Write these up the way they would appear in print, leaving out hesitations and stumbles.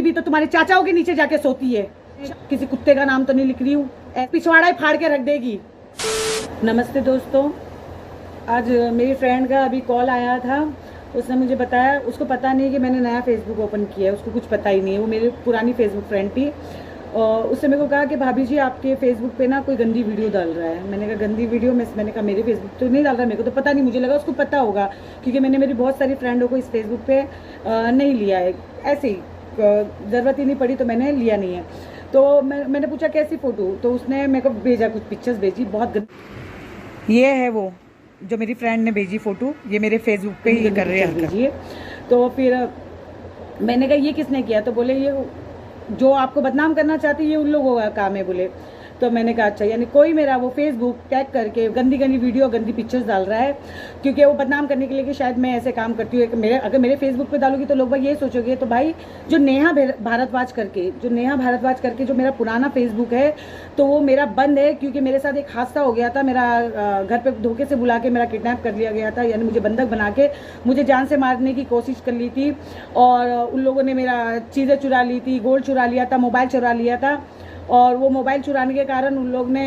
बीबी तो तुम्हारे चाचाओं के नीचे जाके सोती है। किसी कुत्ते का नाम तो नहीं लिख रही हूँ, पिछवाड़ा ही फाड़ के रख देगी। नमस्ते दोस्तों, आज मेरी फ्रेंड का अभी कॉल आया था। उसने मुझे बताया, उसको पता नहीं कि मैंने नया फेसबुक ओपन किया है, उसको कुछ पता ही नहीं है। वो मेरी पुरानी फेसबुक फ्रेंड थी और उसने मेरे को कहा कि भाभी जी आपके फेसबुक पे ना कोई गंदी वीडियो डाल रहा है। मैंने कहा गंदी वीडियो? मैंने कहा मेरे फेसबुक तो नहीं डाल रहा, मेरे को तो पता नहीं। मुझे लगा उसको पता होगा क्योंकि मैंने मेरी बहुत सारी फ्रेंडों को इस फेसबुक पे नहीं लिया है, ऐसे ही ज़रूरत ही नहीं पड़ी तो मैंने लिया नहीं है। तो मैंने पूछा कैसी फ़ोटो, तो उसने मेरे को भेजा, कुछ पिक्चर्स भेजी बहुत गंदी। ये है वो जो मेरी फ्रेंड ने भेजी फ़ोटो, ये मेरे फेसबुक पे ही कर रहे हैं। तो फिर मैंने कहा ये किसने किया? तो बोले ये जो आपको बदनाम करना चाहती है, ये उन लोगों का काम है बोले। तो मैंने कहा अच्छा, यानी कोई मेरा वो फेसबुक टैग करके गंदी गंदी वीडियो, गंदी पिक्चर्स डाल रहा है क्योंकि वो बदनाम करने के लिए कि शायद मैं ऐसे काम करती हूँ। अगर मेरे फेसबुक पे डालूंगी तो लोग भाई ये सोचोगे। तो भाई जो नेहा भारद्वाज करके जो मेरा पुराना फेसबुक है, तो वो मेरा बंद है क्योंकि मेरे साथ एक हादसा हो गया था। मेरा घर पे धोखे से बुला के मेरा किडनैप कर लिया गया था, यानी मुझे बंधक बना के मुझे जान से मारने की कोशिश कर ली थी और उन लोगों ने मेरा चीज़ें चुरा ली थी, गोल्ड चुरा लिया था, मोबाइल चुरा लिया था। और वो मोबाइल चुराने के कारण उन लोग ने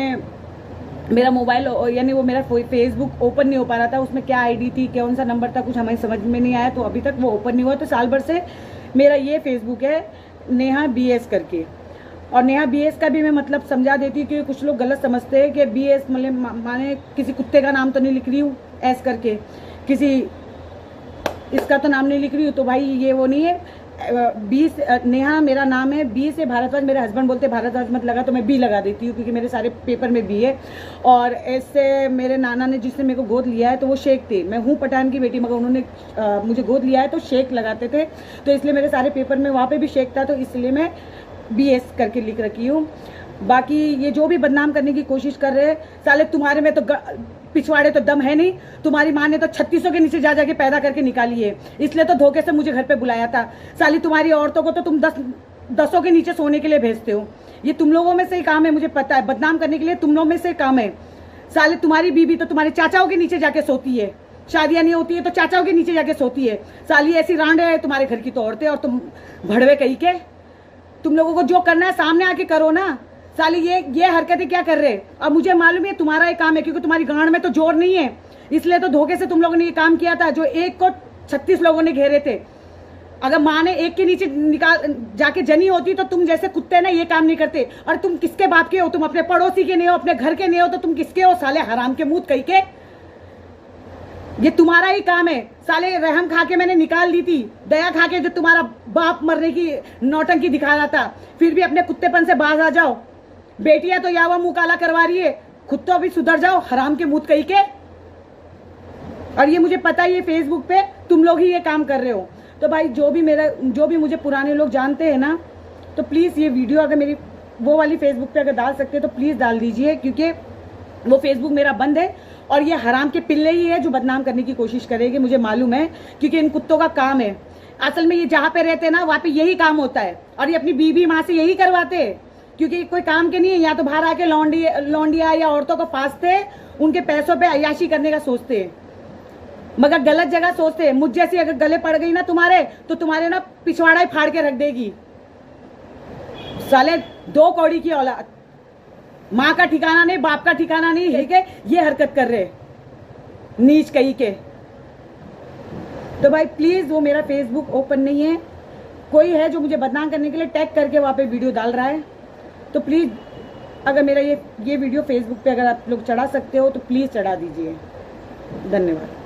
मेरा मोबाइल, यानी वो मेरा फेसबुक ओपन नहीं हो पा रहा था। उसमें क्या आईडी थी, कौन सा नंबर था, कुछ हमें समझ में नहीं आया, तो अभी तक वो ओपन नहीं हुआ। तो साल भर से मेरा ये फेसबुक है नेहा BS करके। और नेहा BS का भी मैं मतलब समझा देती हूँ क्योंकि कुछ लोग गलत समझते हैं कि BS मतलब माने किसी कुत्ते का नाम तो नहीं लिख रही हूँ ऐस करके, किसी इसका तो नाम नहीं लिख रही हूँ। तो भाई ये वो नहीं है। नेहा मेरा नाम है, B से भारद्वाज। मेरे हस्बैंड बोलते भारद्वाज मत लगा, तो मैं B लगा देती हूँ क्योंकि मेरे सारे पेपर में B है। और ऐसे मेरे नाना ने जिसने मेरे को गोद लिया है तो वो शेख थे। मैं हूँ पठान की बेटी, मगर उन्होंने मुझे गोद लिया है तो शेख लगाते थे, तो इसलिए मेरे सारे पेपर में वहाँ पे भी शेख था, तो इसलिए मैं BS करके लिख रखी हूँ। बाकी ये जो भी बदनाम करने की कोशिश कर रहे हैं, साले तुम्हारे में तो पिछवाड़े तो दम है नहीं। तुम्हारी माँ ने तो 3600 के नीचे जा जाके पैदा करके निकाली है, इसलिए तो धोखे से मुझे घर पे बुलाया था। साली तुम्हारी औरतों को तो तुम 10 के नीचे सोने के लिए भेजते हो। ये तुम लोगों में से ही काम है, मुझे पता है। बदनाम करने के लिए तुम लोगों में से काम है। साले तुम्हारी बीबी तो तुम्हारे चाचाओं के नीचे जाके सोती है, शादियां नहीं होती है तो चाचाओं के नीचे जाके सोती है। साली ऐसी रांड है तुम्हारे घर की तो औरतें, और तुम भड़वे कहीं के। तुम लोगों को जो करना है सामने आके करो ना। साली ये हरकतें क्या कर रहे? अब मुझे मालूम है तुम्हारा ये काम है क्योंकि तुम्हारी गांड में तो जोर नहीं है, इसलिए तो धोखे से तुम लोगों ने ये काम किया था। जो एक को 36 लोगों ने घेरे थे। अगर माँ ने एक के नीचे निकाल जाके जनी होती तो तुम जैसे कुत्ते ना ये काम नहीं करते। और तुम किसके बाप के हो? तुम अपने पड़ोसी के नहीं हो, अपने घर के नहीं हो, तो तुम किसके हो? साले हराम के मुंह कहीं के। ये तुम्हारा ही काम है। साले रहम खा के मैंने निकाल दी थी, दया खा के जो तुम्हारा बाप मरने की नौटंकी दिखा रहा था। फिर भी अपने कुत्तेपन से बाज आ जाओ। बेटियां तो यावा मुंह काला करवा रही है, खुद तो अभी सुधर जाओ हराम के मुंह कहीं के। और ये मुझे पता है, ये फेसबुक पे तुम लोग ही ये काम कर रहे हो। तो भाई जो भी मुझे पुराने लोग जानते हैं ना, तो प्लीज़ ये वीडियो अगर मेरी वो वाली फेसबुक पे अगर डाल सकते तो प्लीज़ डाल दीजिए, क्योंकि वो फेसबुक मेरा बंद है और ये हराम के पिल्ले ही है जो बदनाम करने की कोशिश करेगी, मुझे मालूम है, क्योंकि इन कुत्तों का काम है। असल में ये जहाँ पे रहते हैं ना, वहाँ पे यही काम होता है और ये अपनी बीवी माँ से यही करवाते हैं, क्योंकि कोई काम के नहीं है। या तो बाहर आके लौंडिया या औरतों को फांसते, उनके पैसों पे अय्याशी करने का सोचते हैं, मगर गलत जगह सोचते हैं। मुझ जैसी अगर गले पड़ गई ना तुम्हारे, तो तुम्हारे ना पिछवाड़ा ही फाड़ के रख देगी। साले 2 कौड़ी की औलाद, माँ का ठिकाना नहीं, बाप का ठिकाना नहीं है के ये हरकत कर रहे नीच कहीं के। तो भाई प्लीज, वो मेरा फेसबुक ओपन नहीं है। कोई है जो मुझे बदनाम करने के लिए टैग करके वहाँ पे वीडियो डाल रहा है, तो प्लीज अगर मेरा ये वीडियो फेसबुक पे अगर आप लोग चढ़ा सकते हो तो प्लीज चढ़ा दीजिए। धन्यवाद।